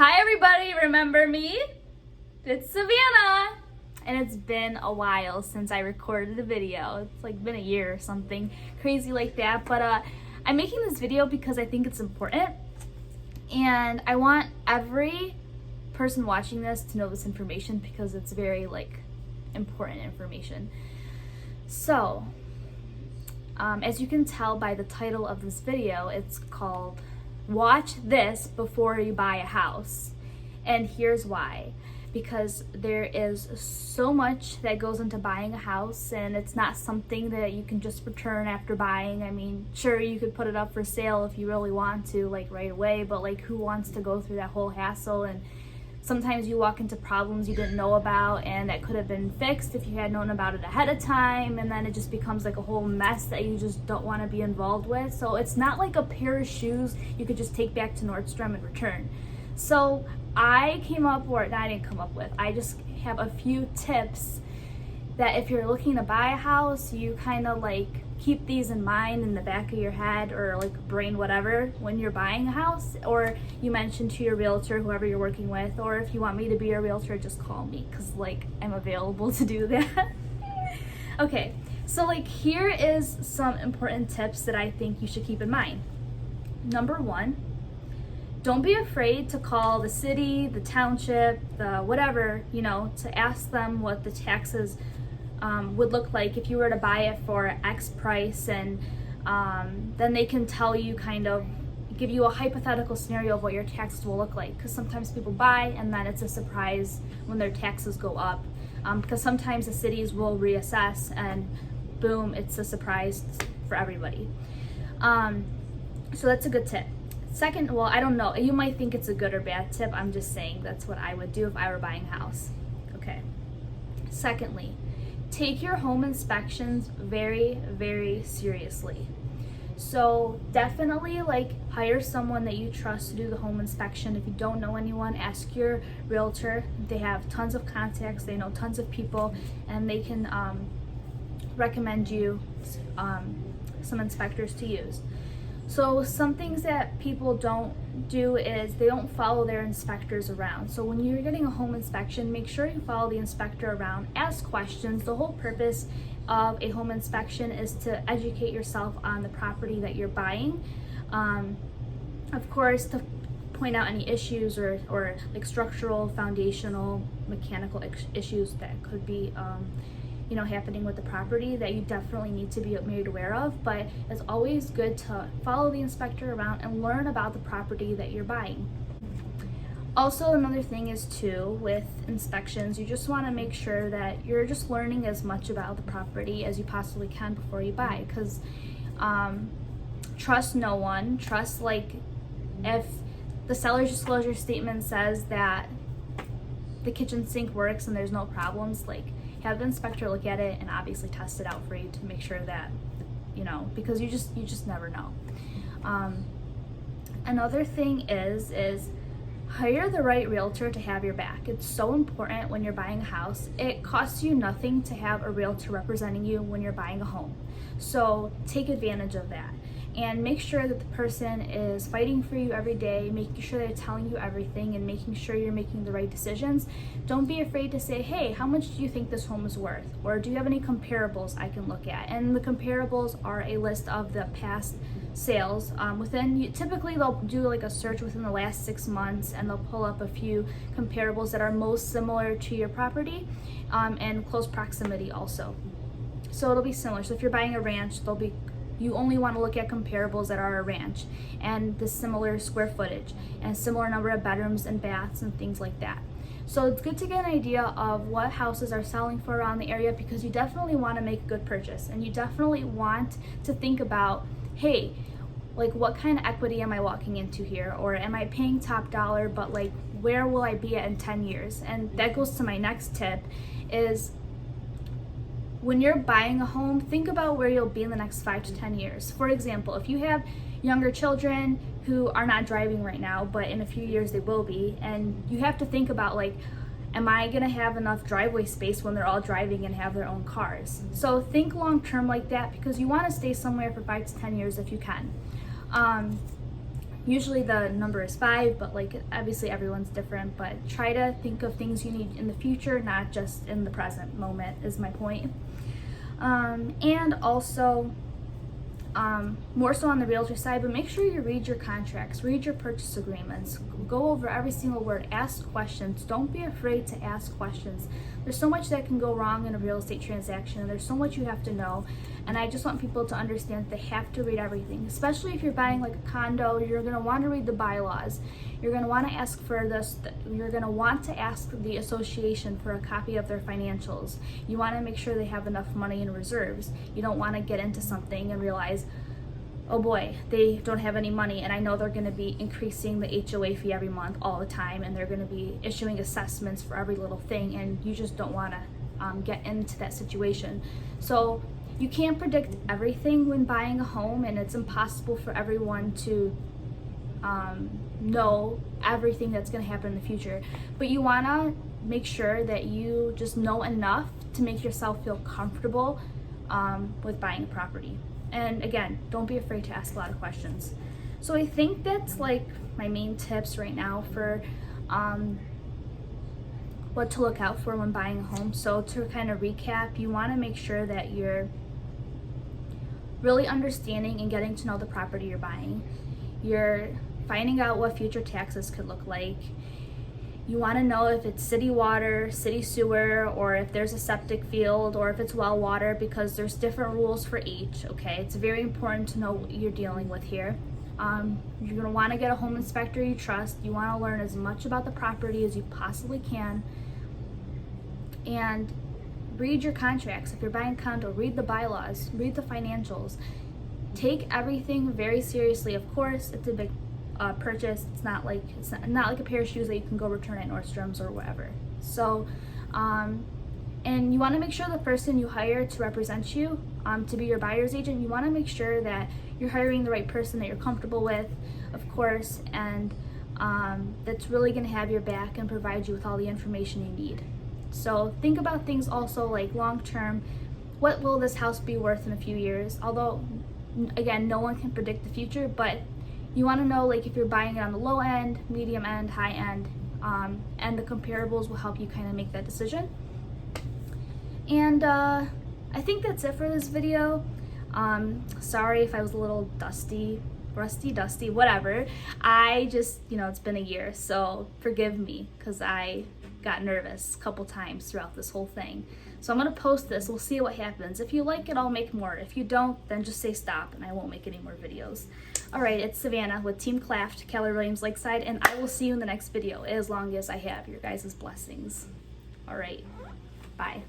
Hi everybody, remember me? It's Savannah! And it's been a while since I recorded a video. It's like been a year or something crazy like that, but I'm making this video because I think it's important and I want every person watching this to know this information because it's very important information. So, as you can tell by the title of this video, it's called Watch This Before You Buy a House. And here's why. Because there is so much that goes into buying a house, and it's not something that you can just return after buying. I mean, sure, you could put it up for sale if you really want to, right away, but who wants to go through that whole hassle? And sometimes you walk into problems you didn't know about and that could have been fixed if you had known about it ahead of time, and then it just becomes a whole mess that you just don't want to be involved with. So it's not like a pair of shoes you could just take back to Nordstrom and return. So I just have a few tips that if you're looking to buy a house, you kind of keep these in mind in the back of your head or brain, whatever, when you're buying a house, or you mention to your realtor, whoever you're working with, or if you want me to be your realtor, just call me because I'm available to do that. Okay, so here is some important tips that I think you should keep in mind. Number one, don't be afraid to call the city, the township, the whatever, to ask them what the taxes would look like if you were to buy it for X price, and then they can tell you, give you a hypothetical scenario of what your taxes will look like, because sometimes people buy and then it's a surprise when their taxes go up, because sometimes the cities will reassess and boom, it's a surprise for everybody. So that's a good tip. Second, well, I don't know, you might think it's a good or bad tip. I'm just saying that's what I would do if I were buying a house. Okay. Secondly, take your home inspections very, very seriously. So definitely hire someone that you trust to do the home inspection. If you don't know anyone, ask your realtor. They have tons of contacts, they know tons of people, and they can recommend you some inspectors to use. So some things that people don't do is they don't follow their inspectors around. So when you're getting a home inspection, make sure you follow the inspector around, ask questions. The whole purpose of a home inspection is to educate yourself on the property that you're buying. Of course, to point out any issues or structural, foundational, mechanical issues that could be happening with the property that you definitely need to be made aware of. But it's always good to follow the inspector around and learn about the property that you're buying. Also, another thing is too, with inspections, you just want to make sure that you're just learning as much about the property as you possibly can before you buy, because trust no one. Trust if the seller's disclosure statement says that the kitchen sink works and there's no problems, have the inspector look at it and obviously test it out for you to make sure that, because you just never know. Another thing is hire the right realtor to have your back. It's so important when you're buying a house. It costs you nothing to have a realtor representing you when you're buying a home. So take advantage of that. And make sure that the person is fighting for you every day, making sure they're telling you everything and making sure you're making the right decisions. Don't be afraid to say, hey, how much do you think this home is worth? Or do you have any comparables I can look at? And the comparables are a list of the past sales. Typically they'll do a search within the last 6 months, and they'll pull up a few comparables that are most similar to your property, and close proximity also. So it'll be similar. So if you're buying a ranch, you only want to look at comparables that are a ranch and the similar square footage and similar number of bedrooms and baths and things like that. So it's good to get an idea of what houses are selling for around the area, because you definitely want to make a good purchase, and you definitely want to think about, hey, what kind of equity am I walking into here? Or am I paying top dollar, but where will I be at in 10 years? And that goes to my next tip is, when you're buying a home, think about where you'll be in the next 5 to 10 years. For example, if you have younger children who are not driving right now, but in a few years they will be, and you have to think about am I gonna have enough driveway space when they're all driving and have their own cars? So think long term like that, because you wanna stay somewhere for 5 to 10 years if you can. Usually the number is 5, but like obviously everyone's different, but try to think of things you need in the future, not just in the present moment, is my point. And also, more so on the realtor side, but make sure you read your contracts, read your purchase agreements, go over every single word, ask questions. Don't be afraid to ask questions. There's so much that can go wrong in a real estate transaction, and there's so much you have to know. And I just want people to understand that they have to read everything, especially if you're buying like a condo. You're going to want to read the bylaws. You're going to want to ask for this. You're going to want to ask the association for a copy of their financials. You want to make sure they have enough money in reserves. You don't want to get into something and realize, oh boy, they don't have any money, and I know they're going to be increasing the HOA fee every month all the time, and they're going to be issuing assessments for every little thing, and you just don't want to get into that situation. So you can't predict everything when buying a home, and it's impossible for everyone to know everything that's going to happen in the future. But you want to make sure that you just know enough to make yourself feel comfortable with buying a property. And again, don't be afraid to ask a lot of questions. So I think that's like my main tips right now for what to look out for when buying a home. So to kind of recap, you want to make sure that you're really understanding and getting to know the property you're buying. You're finding out what future taxes could look like. You want to know if it's city water, city sewer, or if there's a septic field, or if it's well water, because there's different rules for each, okay? It's very important to know what you're dealing with here. You're going to want to get a home inspector you trust. You want to learn as much about the property as you possibly can. And read your contracts. If you're buying a condo, read the bylaws, read the financials. Take everything very seriously. Of course, it's a big purchase. It's not like a pair of shoes that you can go return at Nordstrom's or whatever. So, and you want to make sure the person you hire to represent you, to be your buyer's agent, you want to make sure that you're hiring the right person that you're comfortable with, of course, and that's really going to have your back and provide you with all the information you need. So think about things also like long term. What will this house be worth in a few years? Although, again, no one can predict the future, but you want to know like if you're buying it on the low end, medium end, high end, and the comparables will help you kind of make that decision. And I think that's it for this video. Sorry if I was a little rusty, whatever. I just, it's been a year, so forgive me because I got nervous a couple times throughout this whole thing. So I'm going to post this. We'll see what happens. If you like it, I'll make more. If you don't, then just say stop and I won't make any more videos. All right, it's Savannah with Team Claft, Keller Williams Lakeside, and I will see you in the next video as long as I have your guys' blessings. All right, bye.